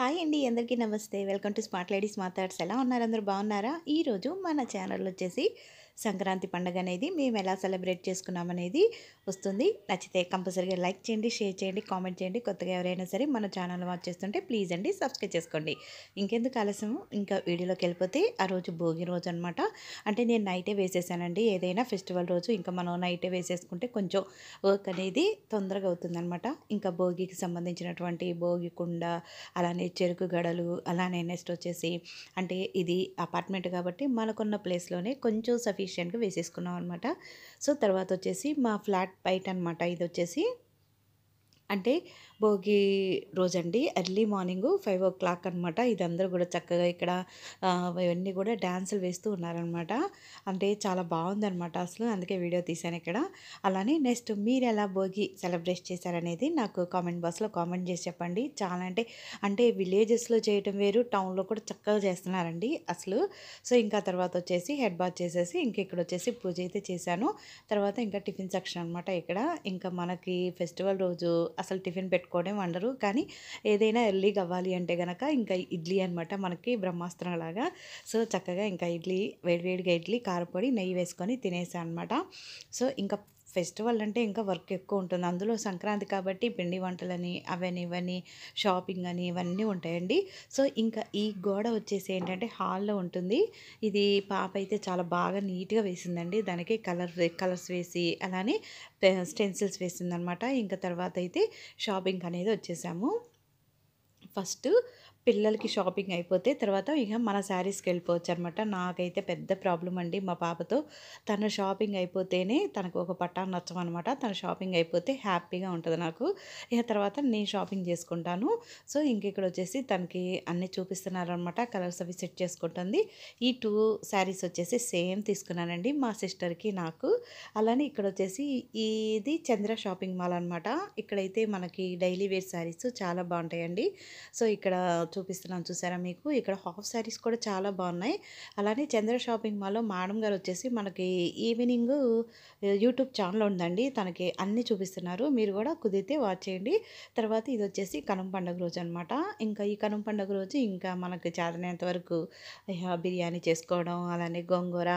Hi అండి అందరికీ నమస్తే. వెల్కమ్ టు స్మార్ట్ లేడీస్ మాథాట్స్. ఎలా ఉన్నారు? అందరూ బాగున్నారా? ఈరోజు మన ఛానల్ వచ్చేసి సంక్రాంతి పండుగ అనేది మేము ఎలా సెలబ్రేట్ చేసుకున్నామనేది వస్తుంది. నచ్చితే కంపల్సరీగా లైక్ చేయండి, షేర్ చేయండి, కామెంట్ చేయండి. కొత్తగా ఎవరైనా సరే మన ఛానల్ వాచ్ చేస్తుంటే ప్లీజ్ అండి సబ్స్క్రైబ్ చేసుకోండి. ఇంకెందుకు ఆలస్యం, ఇంకా వీడియోలోకి వెళ్ళిపోతే ఆ రోజు భోగి రోజు అనమాట. అంటే నేను నైటే వేసేసానండి. ఏదైనా ఫెస్టివల్ రోజు ఇంకా మనం నైటే వేసేసుకుంటే కొంచెం వర్క్ అనేది తొందరగా అవుతుందనమాట. ఇంకా భోగికి సంబంధించినటువంటి భోగి కుండ, అలానే చెరుకు గడలు, అలానే నెక్స్ట్ వచ్చేసి అంటే ఇది అపార్ట్మెంట్ కాబట్టి మనకున్న ప్లేస్లోనే కొంచెం సఫిషియెంట్గా వేసేసుకున్నాం అనమాట. సో తర్వాత వచ్చేసి మా ఫ్లాట్ బయట అనమాట ఇది వచ్చేసి. అంటే భోగి రోజండి ఎర్లీ మార్నింగు 5:00 అనమాట. ఇది అందరూ కూడా చక్కగా ఇక్కడ ఇవన్నీ కూడా డాన్సులు వేస్తూ ఉన్నారనమాట. అంటే చాలా బాగుందనమాట అసలు. అందుకే వీడియో తీశాను ఇక్కడ. అలానే నెక్స్ట్ మీరు ఎలా భోగి సెలబ్రేట్ చేశారనేది నాకు కామెంట్ బాక్స్లో కామెంట్ చేసి చెప్పండి. చాలా అంటే విలేజెస్లో చేయటం వేరు, టౌన్లో కూడా చక్కగా చేస్తున్నారండి అసలు. సో ఇంకా తర్వాత వచ్చేసి హెడ్ బాత్ చేసేసి ఇంక ఇక్కడ వచ్చేసి పూజ అయితే చేశాను. తర్వాత ఇంకా టిఫిన్ సెక్షన్ అనమాట ఇక్కడ. ఇంకా మనకి ఫెస్టివల్ రోజు అసలు టిఫిన్ పెట్టుకోవడం వండరు, కానీ ఏదైనా ఎర్లీగా అవ్వాలి అంటే గనక ఇంకా ఇడ్లీ అనమాట మనకి బ్రహ్మాస్త్రం లాగా. సో చక్కగా ఇంకా ఇడ్లీ, వేడివేడిగా ఇడ్లీ, కారపొడి, నెయ్యి వేసుకొని తినేసాను అనమాట. సో ఇంకా ఫెస్టివల్ అంటే ఇంకా వర్క్ ఎక్కువ ఉంటుంది. అందులో సంక్రాంతి కాబట్టి పిండి వంటలని అవని ఇవని షాపింగ్ అని ఇవన్నీ ఉంటాయండి. సో ఇంకా ఈ గోడ వచ్చేసి ఏంటంటే హాల్లో ఉంటుంది. ఇది పాప అయితే చాలా బాగా నీట్గా వేసిందండి. దానికి కలర్స్ వేసి అలానే స్టెన్సిల్స్ వేసిందనమాట. ఇంకా తర్వాత అయితే షాపింగ్ అనేది వచ్చేసాము. ఫస్ట్ పిల్లలకి షాపింగ్ అయిపోతే తర్వాత ఇక మన శారీస్కి వెళ్ళిపోవచ్చు అనమాట. నాకైతే పెద్ద ప్రాబ్లం అండి మా పాపతో. తన షాపింగ్ అయిపోతేనే తనకు ఒక పట్టాను నచ్చమనమాట. తన షాపింగ్ అయిపోతే హ్యాపీగా ఉంటుంది నాకు. ఇక తర్వాత నేను షాపింగ్ చేసుకుంటాను. సో ఇంక ఇక్కడ వచ్చేసి తనకి అన్నీ చూపిస్తున్నారనమాట. కలర్స్ అవి సెట్ చేసుకుంటుంది. ఈ 2 శారీస్ వచ్చేసి సేమ్ తీసుకున్నానండి మా సిస్టర్కి నాకు. అలానే ఇక్కడ వచ్చేసి ఇది చంద్ర షాపింగ్ మాల్ అనమాట. ఇక్కడైతే మనకి డైలీ వేర్ శారీస్ చాలా బాగుంటాయండి. సో ఇక్కడ చూపిస్తున్నాను చూసారా మీకు. ఇక్కడ హాఫ్ శారీస్ కూడా చాలా బాగున్నాయి. అలానే చంద్ర షాపింగ్ మాల్లో మేడం గారు వచ్చేసి మనకి ఈవినింగ్ యూట్యూబ్ ఛానల్ ఉందండి. తనకి అన్నీ చూపిస్తున్నారు. మీరు కూడా కుదిరితే వాచ్ చేయండి. తర్వాత ఇది వచ్చేసి కనుమ పండుగ రోజు అనమాట. ఇంకా ఈ కనుమ పండుగ రోజు ఇంకా మనకు చేతనైనంత వరకు బిర్యానీ చేసుకోవడం, అలానే గోంగూర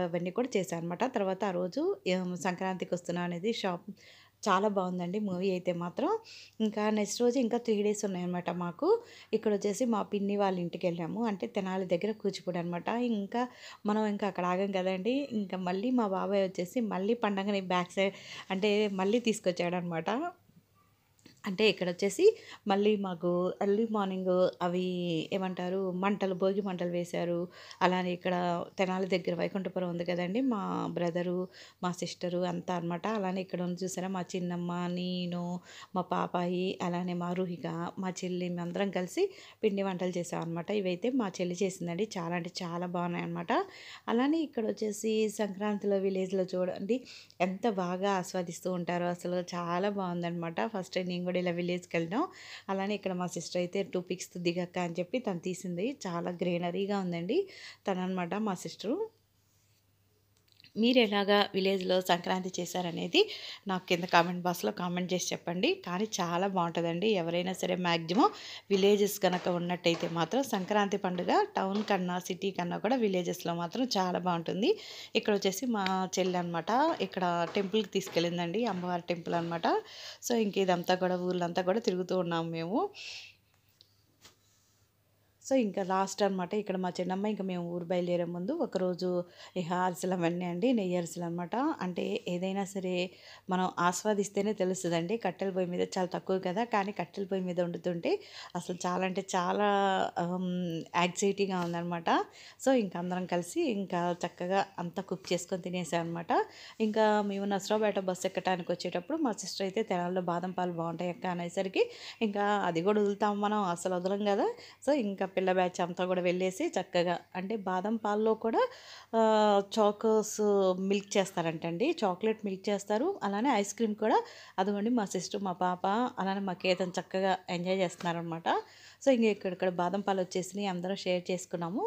అవన్నీ కూడా చేశాను అనమాట. తర్వాత ఆ రోజు సంక్రాంతికి వస్తున్నా అనేది చాలా బాగుందండి మూవీ అయితే మాత్రం. ఇంకా నెక్స్ట్ రోజు ఇంకా 3 డేస్ ఉన్నాయన్నమాట మాకు. ఇక్కడ వచ్చేసి మా పిన్ని వాళ్ళ ఇంటికి వెళ్ళాము. అంటే తెనాలి దగ్గర కూచిపూడి అనమాట. ఇంకా మనం ఇంకా అక్కడ ఆగం కదండి. ఇంకా మళ్ళీ మా బాబాయ్ వచ్చేసి మళ్ళీ పండగని బ్యాక్ సైడ్ అంటే మళ్ళీ తీసుకొచ్చాడనమాట. అంటే ఇక్కడొచ్చేసి మళ్ళీ మాకు ఎర్లీ మార్నింగ్ అవి ఏమంటారు భోగి మంటలు వేశారు. అలానే ఇక్కడ తెనాలి దగ్గర వైకుంఠపురం ఉంది కదండీ! మా బ్రదరు, మా సిస్టరు అంతా అనమాట. అలానే ఇక్కడ ఉంది చూసారా మా చిన్నమ్మ, నేను, మా పాపాయి, అలానే మా రుహిక, మా చెల్లి మేమందరం కలిసి పిండి వంటలు చేసామనమాట. ఇవైతే మా చెల్లి చేసిందండి. చాలా అంటే చాలా బాగున్నాయన్నమాట. అలానే ఇక్కడొచ్చేసి సంక్రాంతిలో విలేజ్‌లో చూడండి ఎంత బాగా ఆస్వాదిస్తూ ఉంటారో అసలు. చాలా బాగుందనమాట. ఫస్ట్ టైం నేను కూడా ఇలా విలేజ్కి వెళ్ళడం. అలానే ఇక్కడ మా సిస్టర్ అయితే 2 పిక్స్ దిగక్క అని చెప్పి తను తీసింది. చాలా గ్రీనరీగా ఉందండి తననమాట మా సిస్టరు. మీరు ఎలాగా విలేజ్లో సంక్రాంతి చేశారనేది నాకు కింద కామెంట్ బాక్స్లో కామెంట్ చేసి చెప్పండి. కానీ చాలా బాగుంటుందండి. ఎవరైనా సరే మ్యాక్సిమం విలేజెస్ కనుక ఉన్నట్టయితే మాత్రం సంక్రాంతి పండుగ టౌన్ కన్నా సిటీ కన్నా కూడా విలేజెస్లో మాత్రం చాలా బాగుంటుంది. ఇక్కడ వచ్చేసి మా చెల్లి అనమాట. ఇక్కడ టెంపుల్కి తీసుకెళ్ళిందండి, అమ్మవారి టెంపుల్ అనమాట. సో ఇంక ఇదంతా కూడా ఊర్లంతా కూడా తిరుగుతూ ఉన్నాము మేము. సో ఇంకా లాస్ట్ అనమాట ఇక్కడ మా చిన్నమ్మ ఇంకా మేము ఊరు బయలుదేరే ముందు ఒకరోజు ఇక అరిసెలు అవన్నీ అండి, నెయ్యి అరిసెలు అనమాట. అంటే ఏదైనా సరే మనం ఆస్వాదిస్తేనే తెలుస్తుందండి. కట్టెల పొయ్యి మీద చాలా తక్కువ కదా, కానీ కట్టెల పొయ్యి మీద వండుతుంటే అసలు చాలా అంటే చాలా యాంగ్జైటీగా ఉందనమాట. సో ఇంకా అందరం కలిసి ఇంకా చక్కగా అంతా కుక్ చేసుకొని తినేసాం అనమాట. ఇంకా మేము నసరావుపేట బస్సు ఎక్కడానికి వచ్చేటప్పుడు మా సిస్టర్ అయితే తెనాలిలో బాదం పాలు బాగుంటాయి అక్క అనేసరికి ఇంకా అది కూడా వదులుతాం మనం, అసలు వదలం కదా. సో ఇంకా పిల్ల బ్యాచ్ అంతా కూడా వెళ్ళేసి చక్కగా అంటే బాదం పాలలో కూడా చాకోస్ మిల్క్ చేస్తారంటండి, చాక్లెట్ మిల్క్ చేస్తారు. అలానే ఐస్ క్రీమ్ కూడా అదిగోండి మా సిస్టర్, మా పాప, అలానే మా కేతన్ చక్కగా ఎంజాయ్ చేస్తున్నారనమాట. సో ఇంక ఇక్కడ బాదం పాలు వచ్చేసినాయి, అందరం షేర్ చేసుకున్నాము.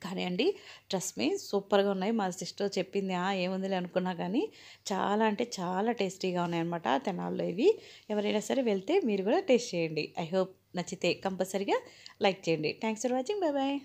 కానీ అండి ట్రస్ట్ మీ సూపర్గా ఉన్నాయి. మా సిస్టర్ చెప్పింది ఏముందిలే అనుకున్నా కానీ చాలా అంటే చాలా టేస్టీగా ఉన్నాయన్నమాట తెనాల్లో ఇవి. ఎవరైనా సరే వెళ్తే మీరు కూడా టేస్ట్ చేయండి. ఐ హోప్ నచ్చితే కంపల్సరీగా లైక్ చేయండి. Thanks for watching. Bye bye.